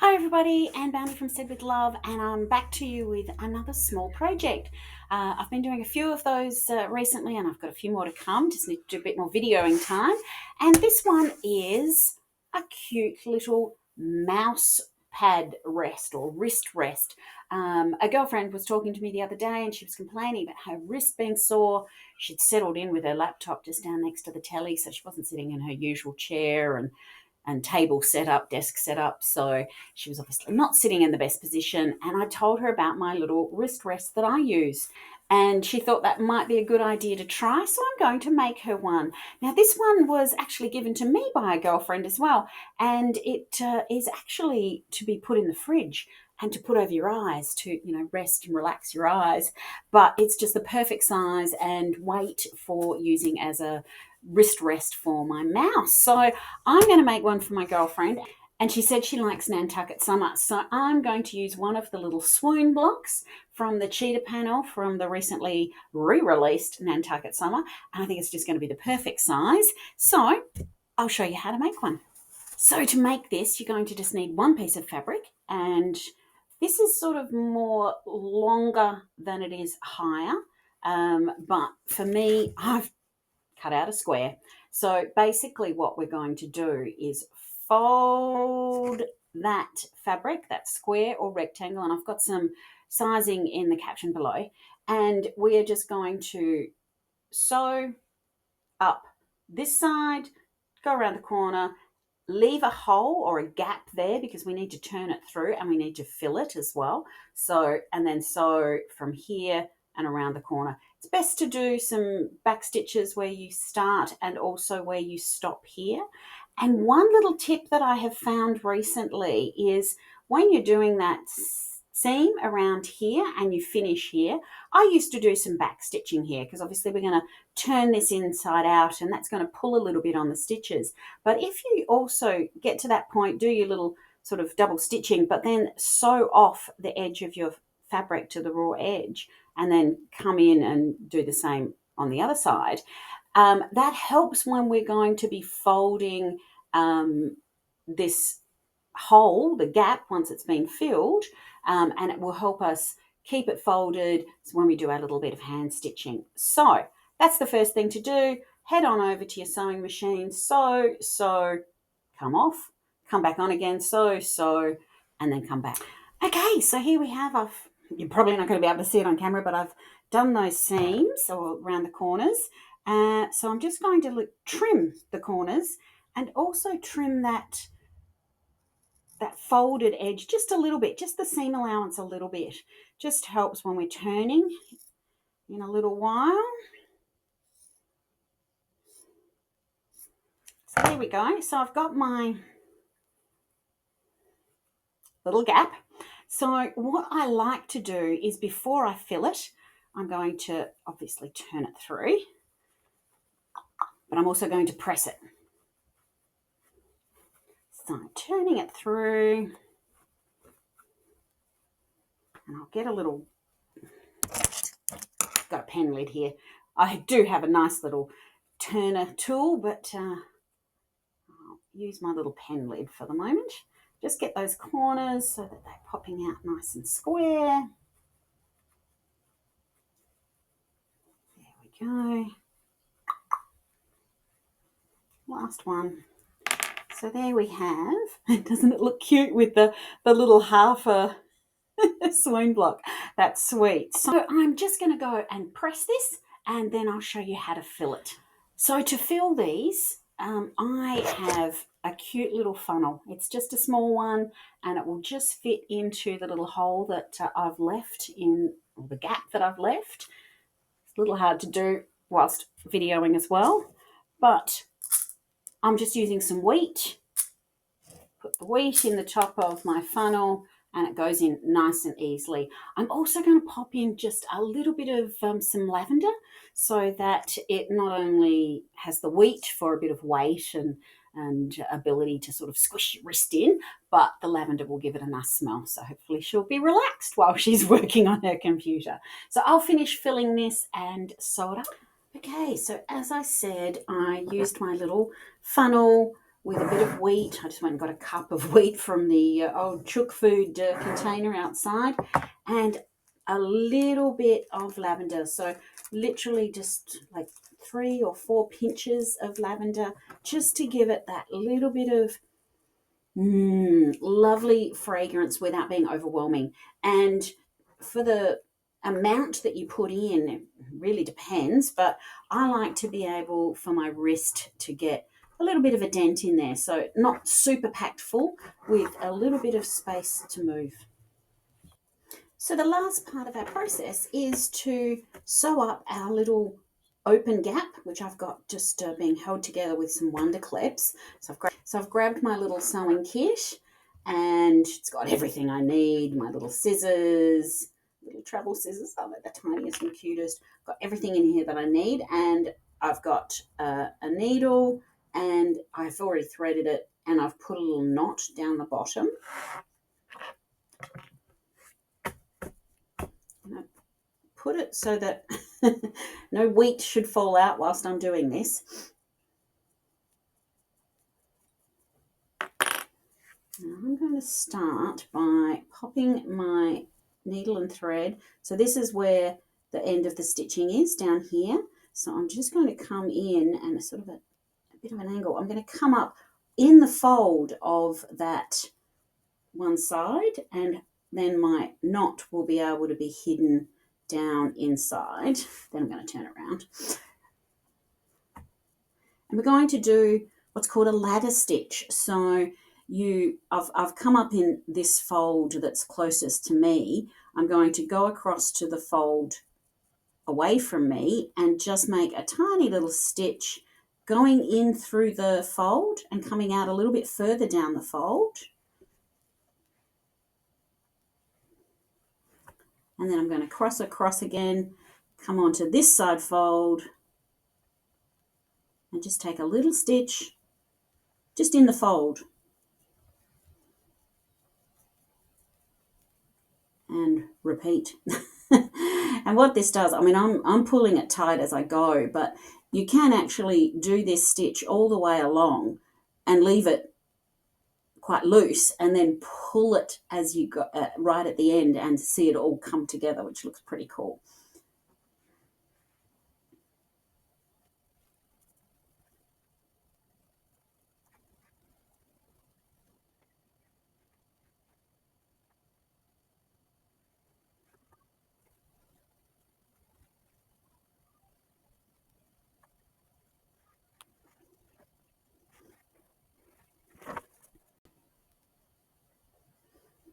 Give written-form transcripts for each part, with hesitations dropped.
Hi everybody, Anne Boundary from Said with Love, and I'm back to you with another small project. I've been doing a few of those recently, and I've got a few more to come. Just need to do a bit more videoing time. And this one is a cute little mouse pad rest or wrist rest. A girlfriend was talking to me the other day, and she was complaining about her wrist being sore. She'd settled in with her laptop just down next to the telly, so she wasn't sitting in her usual chair and table set up, desk set up. So she was obviously not sitting in the best position. And I told her about my little wrist rest that I use. And she thought that might be a good idea to try. So I'm going to make her one. Now, this one was actually given to me by a girlfriend as well. And it is actually to be put in the fridge and to put over your eyes to, rest and relax your eyes. But it's just the perfect size and weight for using as a wrist rest for my mouse. So I'm going to make one for my girlfriend, and she said she likes Nantucket Summer. So I'm going to use one of the little swoon blocks from the cheetah panel from the recently re-released Nantucket Summer. And I think it's just going to be the perfect size. So I'll show you how to make one. So to make this, you're going to just need one piece of fabric, and this is sort of more longer than it is higher. But for me, I've cut out a square. So basically what we're going to do is fold that fabric, that square or rectangle, and I've got some sizing in the caption below, and we are just going to sew up this side, go around the corner, leave a hole or a gap there because we need to turn it through and we need to fill it as well. So, and then sew from here and around the corner. It's best to do some back stitches where you start and also where you stop here. And one little tip that I have found recently is when you're doing that seam around here and you finish here, I used to do some back stitching here because obviously we're going to turn this inside out and that's going to pull a little bit on the stitches. But if you also get to that point, do your little sort of double stitching, but then sew off the edge of your fabric to the raw edge and then come in and do the same on the other side. That helps when we're going to be folding this hole, the gap, once it's been filled, and it will help us keep it folded when we do our little bit of hand stitching. So that's the first thing to do. Head on over to your sewing machine, sew, come off, come back on again, sew, and then come back. Okay, so here we have, you're probably not going to be able to see it on camera, but I've done those seams or around the corners. So I'm just going to trim the corners and also trim that folded edge just a little bit, just the seam allowance a little bit. Just helps when we're turning in a little while. So there we go. So I've got my little gap. So what I like to do is before I fill it, I'm going to obviously turn it through, but I'm also going to press it. So I'm turning it through, and I'll get a little, got a pen lid here. I do have a nice little turner tool, but I'll use my little pen lid for the moment. Just get those corners so that they're popping out nice and square. There we go. Last one. So there we have, doesn't it look cute with the little half a swoon block? That's sweet. So I'm just going to go and press this and then I'll show you how to fill it. So to fill these, I have a cute little funnel. It's just a small one and it will just fit into the little hole that I've left in, or the gap that I've left. It's a little hard to do whilst videoing as well, but I'm just using some wheat. Put the wheat in the top of my funnel and it goes in nice and easily. I'm also going to pop in just a little bit of some lavender so that it not only has the wheat for a bit of weight and ability to sort of squish your wrist in, but the lavender will give it a nice smell. So hopefully she'll be relaxed while she's working on her computer. So I'll finish filling this and sew it up. Okay, so as I said, I used my little funnel with a bit of wheat. I just went and got a cup of wheat from the old chook food container outside, and a little bit of lavender. So literally just like 3 or 4 pinches of lavender, just to give it that little bit of lovely fragrance without being overwhelming. And for the amount that you put in, it really depends, but I like to be able for my wrist to get a little bit of a dent in there. So not super packed full, with a little bit of space to move. So the last part of our process is to sew up our little open gap, which I've got just being held together with some wonder clips. So I've grabbed my little sewing kit, and it's got everything I need. My little scissors, little travel scissors, oh, they're the tiniest and cutest. Got everything in here that I need, and I've got a needle, and I've already threaded it, and I've put a little knot down the bottom. Put it so that no wheat should fall out whilst I'm doing this. Now I'm going to start by popping my needle and thread. So this is where the end of the stitching is, down here. So I'm just going to come in and sort of a bit of an angle. I'm going to come up in the fold of that one side, and then my knot will be able to be hidden down inside. Then I'm going to turn it around. And we're going to do what's called a ladder stitch. So I've come up in this fold that's closest to me. I'm going to go across to the fold away from me and just make a tiny little stitch going in through the fold and coming out a little bit further down the fold. And then I'm going to cross across again, come onto this side fold, and just take a little stitch just in the fold. And repeat. And what this does, I mean, I'm pulling it tight as I go, but you can actually do this stitch all the way along and leave it quite loose, and then pull it as you go right at the end and see it all come together, which looks pretty cool.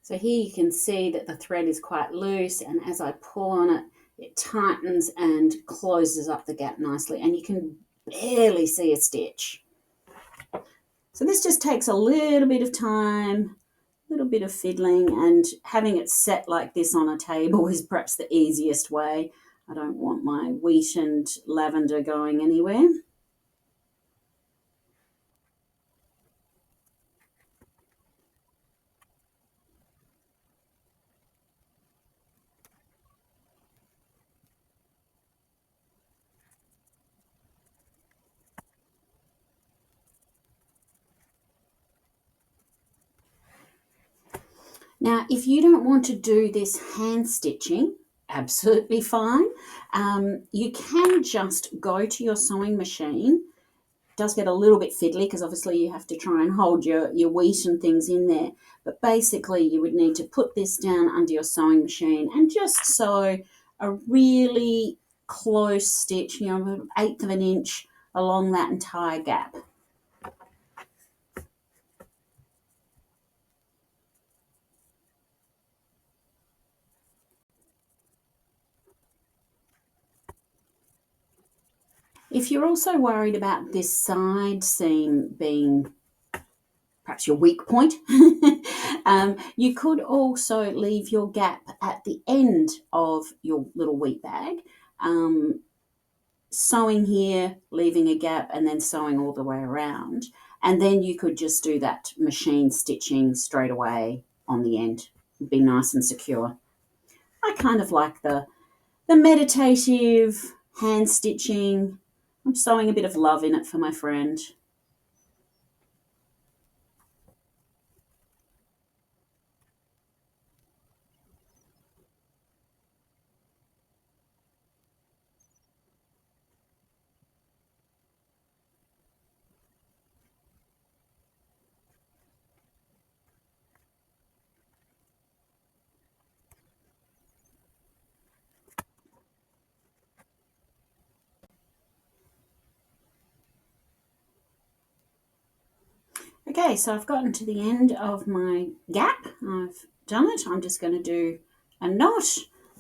So here you can see that the thread is quite loose, and as I pull on it, it tightens and closes up the gap nicely, and you can barely see a stitch. So this just takes a little bit of time, a little bit of fiddling, and having it set like this on a table is perhaps the easiest way. I don't want my wheat and lavender going anywhere. Now, if you don't want to do this hand stitching, absolutely fine. You can just go to your sewing machine. It does get a little bit fiddly because obviously you have to try and hold your wheat and things in there. But basically you would need to put this down under your sewing machine and just sew a really close stitch, you know, 1/8 of an inch along that entire gap. If you're also worried about this side seam being perhaps your weak point, you could also leave your gap at the end of your little wheat bag, sewing here, leaving a gap, and then sewing all the way around. And then you could just do that machine stitching straight away on the end. It'd be nice and secure. I kind of like the meditative hand stitching. I'm sewing a bit of love in it for my friend. Okay, so I've gotten to the end of my gap. I've done it. I'm just going to do a knot,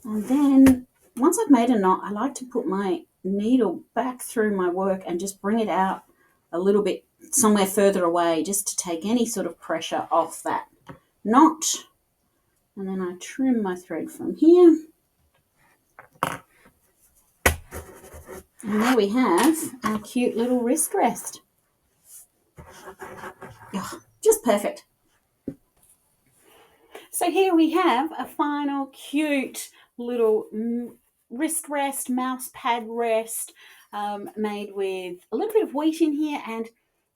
and then once I've made a knot, I like to put my needle back through my work and just bring it out a little bit somewhere further away, just to take any sort of pressure off that knot. And then I trim my thread from here. And there we have our cute little wrist rest. Oh, just perfect. So here we have a final cute little wrist rest, mouse pad rest, made with a little bit of wheat in here and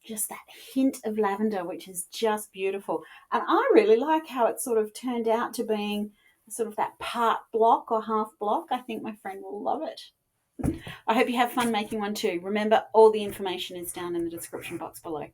just that hint of lavender, which is just beautiful. And I really like how it sort of turned out to being sort of that part block or half block. I think my friend will love it. I hope you have fun making one too. Remember, all the information is down in the description box below.